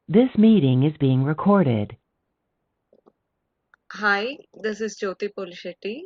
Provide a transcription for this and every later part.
This meeting is being recorded. Hi, this is Jyoti Polishetty.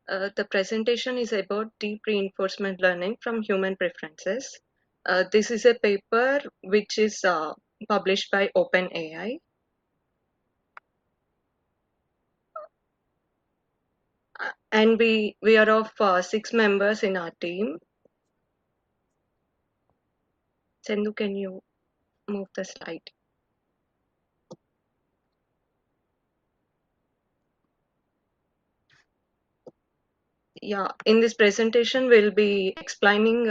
The presentation is about deep reinforcement learning from human preferences. This is a paper which is published by OpenAI. And we are of 6 members in our team. Sendu, can you move the slide? Yeah, in this presentation, we'll be explaining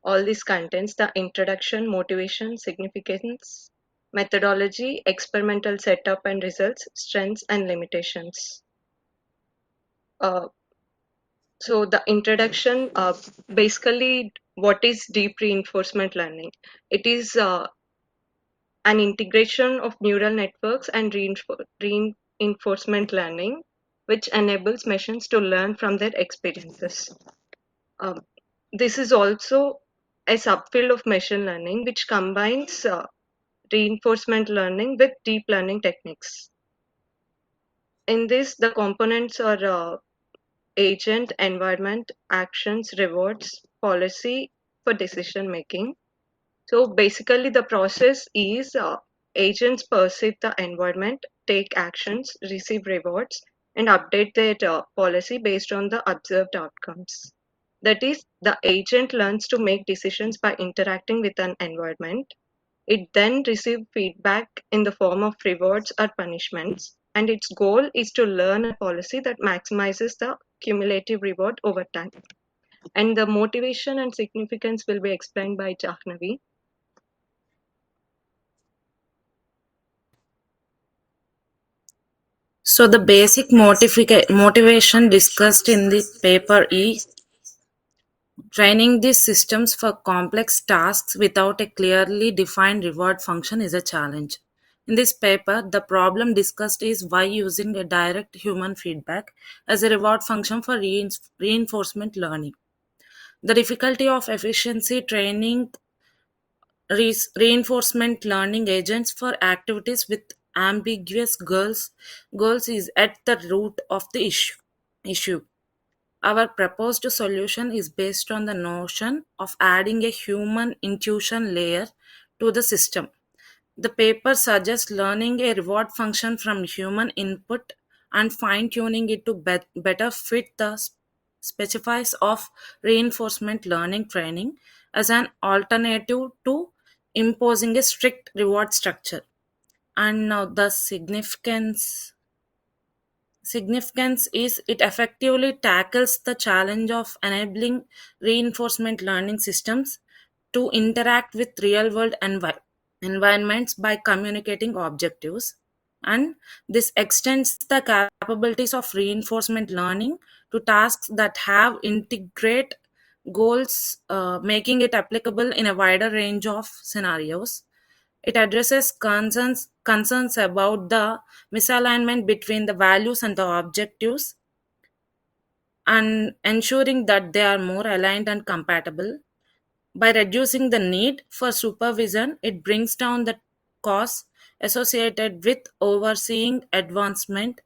all these contents: the introduction, motivation, significance, methodology, experimental setup and results, strengths and limitations. Uh, so the introduction, basically, what is deep reinforcement learning? It is an integration of neural networks and reinforcement learning, which enables machines to learn from their experiences. Um, this is also a subfield of machine learning, which combines reinforcement learning with deep learning techniques. In this, the components are agent, environment, actions, rewards, policy for decision making. So basically, the process is agents perceive the environment, take actions, receive rewards, and update their policy based on the observed outcomes. That is, the agent learns to make decisions by interacting with an environment. It then receives feedback in the form of rewards or punishments, and its goal is to learn a policy that maximizes the cumulative reward over time. And the motivation and significance will be explained by Jahnavi. So the basic motivation discussed in the paper is training these systems for complex tasks without a clearly defined reward function is a challenge. In this paper, the problem discussed is why using a direct human feedback as a reward function for reinforcement learning. The difficulty of efficiency training reinforcement learning agents for activities with ambiguous goals is at the root of the issue. Our proposed solution is based on the notion of adding a human intuition layer to the system. The paper suggests learning a reward function from human input and fine tuning it to better fit the specifics of reinforcement learning training as an alternative to imposing a strict reward structure. And now the significance is it effectively tackles the challenge of enabling reinforcement learning systems to interact with real world environments by communicating objectives, and this extends the capabilities of reinforcement learning to tasks that have integrate goals, making it applicable in a wider range of scenarios. It addresses concerns about the misalignment between the values and the objectives and ensuring that they are more aligned and compatible. By reducing the need for supervision, it brings down the costs associated with overseeing advancement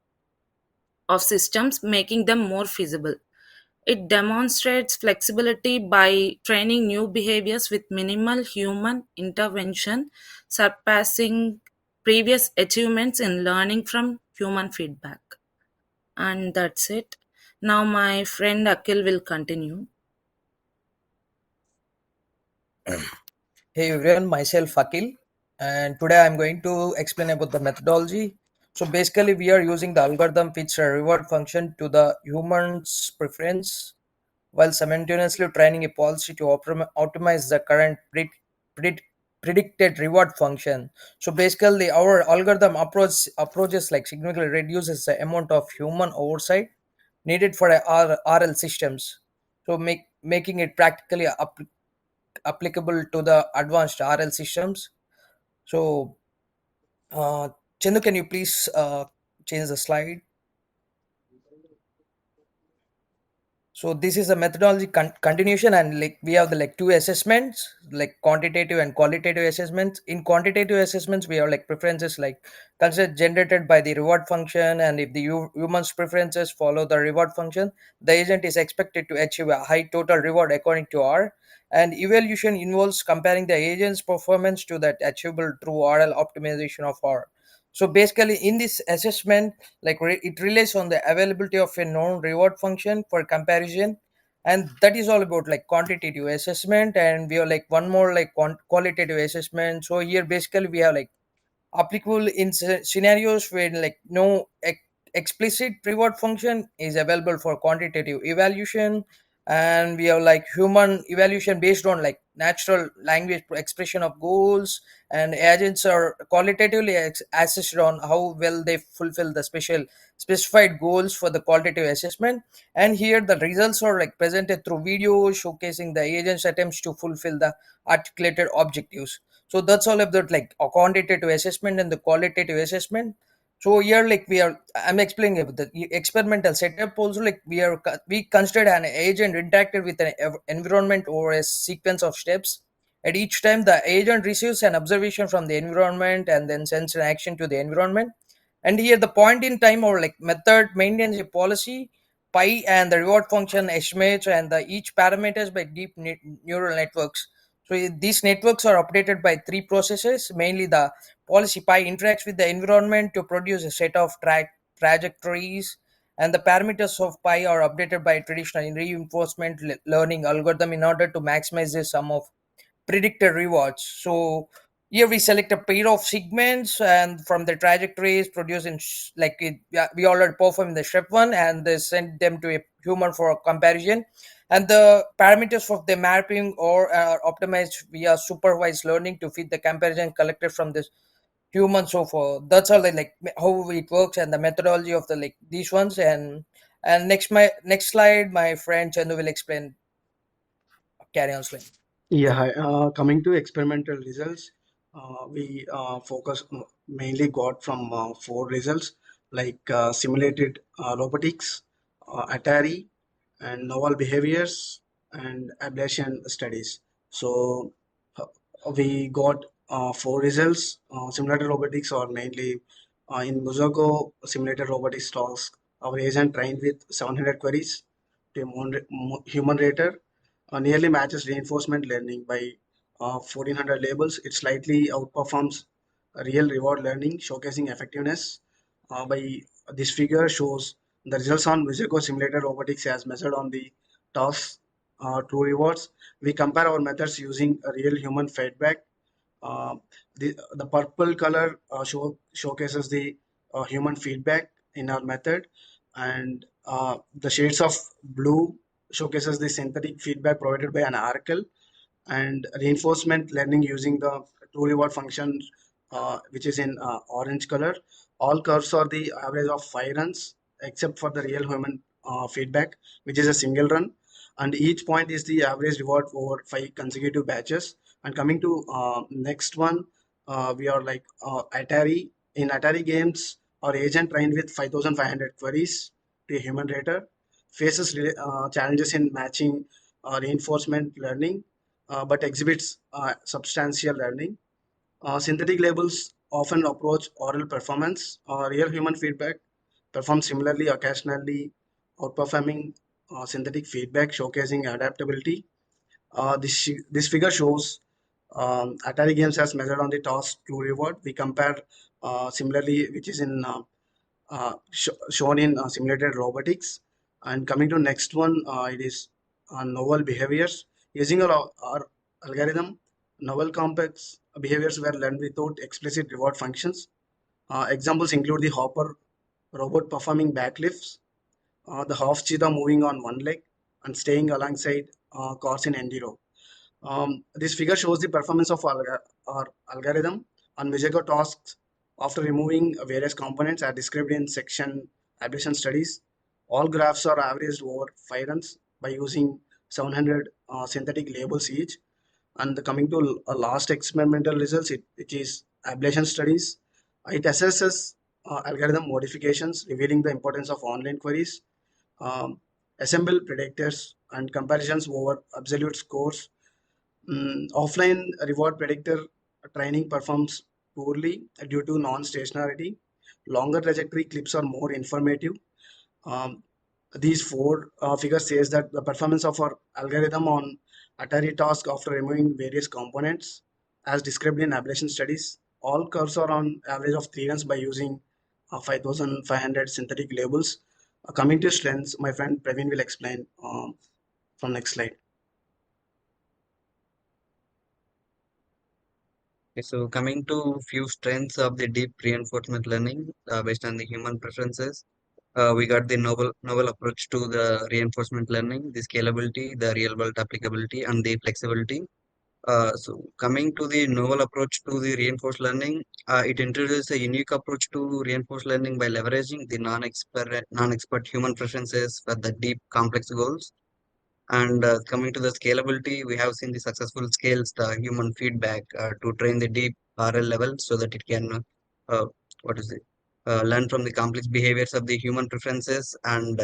of systems, making them more feasible. It demonstrates flexibility by training new behaviors with minimal human intervention, surpassing previous achievements in learning from human feedback. And that's it. Now, my friend Akil will continue. Hey everyone, myself Akil, and today I'm going to explain about the methodology. So basically, we are using the algorithm which a reward function to the human's preference, while simultaneously training a policy to optimize the current predict, predicted reward function. So basically, our algorithm approaches like significantly reduces the amount of human oversight needed for RL systems. So making it practically applicable to the advanced RL systems. So, uh, Chindu, can you please change the slide? So this is a methodology continuation, and like we have the like two assessments, like quantitative and qualitative assessments. In quantitative assessments, we have like preferences like considered generated by the reward function, and if the human's preferences follow the reward function, the agent is expected to achieve a high total reward according to R. And evaluation involves comparing the agent's performance to that achievable through RL optimization of R. So basically, in this assessment, like it relies on the availability of a known reward function for comparison, and that is all about like quantitative assessment. And we have like one more like qualitative assessment. So here basically we have like applicable in scenarios where like no explicit reward function is available for quantitative evaluation, and we have like human evaluation based on like natural language expression of goals, and agents are qualitatively assessed on how well they fulfill the specified goals for the qualitative assessment. And here the results are like presented through videos showcasing the agent's attempts to fulfill the articulated objectives. So that's all about like a quantitative assessment and the qualitative assessment. So here like I'm explaining about the experimental setup also. Like we considered an agent interacted with an environment over a sequence of steps. At each time the agent receives an observation from the environment and then sends an action to the environment. And here the point in time or like method maintains a policy pi, and the reward function estimates and the each parameters by deep neural networks. So these networks are updated by three processes. Mainly the policy pi interacts with the environment to produce a set of trajectories, and the parameters of pi are updated by traditional reinforcement learning algorithm in order to maximize the sum of predicted rewards. So here we select a pair of segments, and from the trajectories produced in yeah, we already performed the step one, and they send them to a human for comparison. And the parameters of the mapping or are optimized via supervised learning to fit the comparison collected from this human. So for that's all the like how it works and the methodology of the like these ones. And next slide, my friend Chandu will explain. Carry on slide. Yeah, hi. Coming to experimental results, we focus mainly got from four results like simulated robotics, Atari, and novel behaviors and ablation studies. So uh, we got four results. Simulated robotics are mainly in Muzago simulated robotics task. Our agent trained with 700 queries to a human rater nearly matches reinforcement learning by 1400 labels. It slightly outperforms real reward learning, showcasing effectiveness. By this figure shows the results on Musico simulated robotics as measured on the tasks true rewards. We compare our methods using a real human feedback. Uh, the purple color showcases the human feedback in our method, and the shades of blue showcases the synthetic feedback provided by an oracle, and reinforcement learning using the true reward function, which is in orange color. All curves are the average of 5 runs, except for the real human feedback, which is a single run. And each point is the average reward over 5 consecutive batches. And coming to next one, we are like Atari. In Atari games, our agent trained with 5,500 queries to a human rater faces challenges in matching reinforcement learning, but exhibits substantial learning. Synthetic labels often approach oral performance. Real human feedback performs similarly, occasionally outperforming synthetic feedback, showcasing adaptability. This figure shows Atari games as measured on the task to reward. We compare similarly, which is in shown in simulated robotics. And coming to next one, it is novel behaviors. Using our algorithm, novel complex behaviors were learned without explicit reward functions. Examples include the hopper robot performing backflips, the half cheetah moving on one leg, and staying alongside cars in enduro. This figure shows the performance of our algorithm on Mijago tasks after removing various components as described in section ablation studies. All graphs are averaged over 5 runs by using 700 synthetic labels each. And coming to last experimental results, it is ablation studies. It assesses algorithm modifications, revealing the importance of online queries. Um, assemble predictors and comparisons over absolute scores. Offline reward predictor training performs poorly due to non-stationarity. Longer trajectory clips are more informative. Um, these four figures says that the performance of our algorithm on Atari task after removing various components, as described in ablation studies, all curves are on average of 3 runs by using 5,500 synthetic labels. Coming to strengths, my friend Praveen will explain from next slide. Okay, so coming to few strengths of the deep reinforcement learning based on the human preferences, we got the novel approach to the reinforcement learning, the scalability, the real world applicability, and the flexibility. So coming to the novel approach to the reinforced learning, it introduces a unique approach to reinforced learning by leveraging the non-expert human preferences for the deep complex goals. And coming to the scalability, we have seen the successful scales the human feedback to train the deep RL level so that it can what is it learn from the complex behaviors of the human preferences and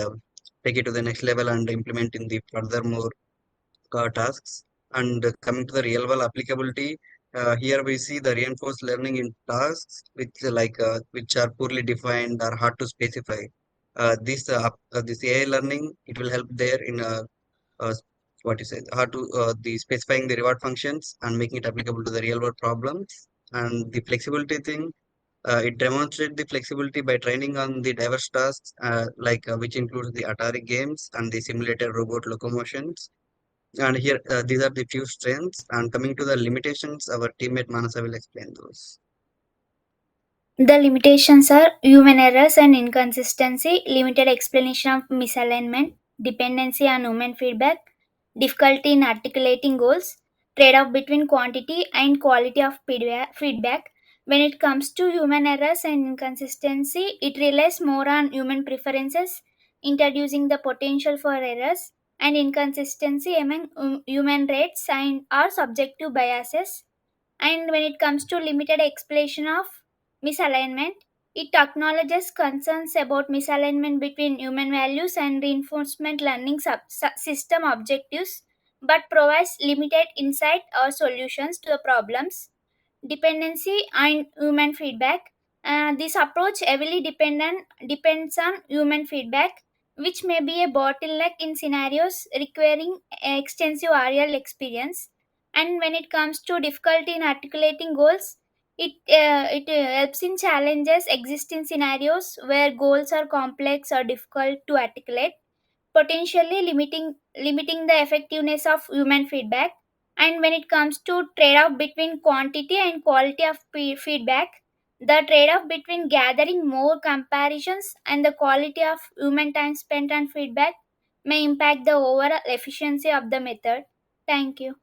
take it to the next level and implement in the furthermore tasks. And coming to the real world applicability, here we see the reinforced learning in tasks which are poorly defined or hard to specify. This AI learning, it will help there in uh, what you say how to the specifying the reward functions and making it applicable to the real world problems. And the flexibility thing, it demonstrates the flexibility by training on the diverse tasks which includes the Atari games and the simulated robot locomotions. And here these are the few strengths, and coming to the limitations, our teammate Manasa will explain those. The limitations are human errors and inconsistency, limited explanation of misalignment, dependency on human feedback, difficulty in articulating goals, trade off between quantity and quality of feedback. When it comes to human errors and inconsistency, it relies more on human preferences, introducing the potential for errors and inconsistency among human rates and are subjective biases. And when it comes to limited explanation of misalignment, it acknowledges concerns about misalignment between human values and reinforcement learning system objectives, but provides limited insight or solutions to the problems. Dependency and human feedback. This approach heavily depends on human feedback, which may be a bottleneck in scenarios requiring extensive RL experience. And when it comes to difficulty in articulating goals, it helps in challenges existing scenarios where goals are complex or difficult to articulate, potentially limiting the effectiveness of human feedback. And when it comes to trade-off between quantity and quality of feedback, the trade-off between gathering more comparisons and the quality of human time spent on feedback may impact the overall efficiency of the method. Thank you.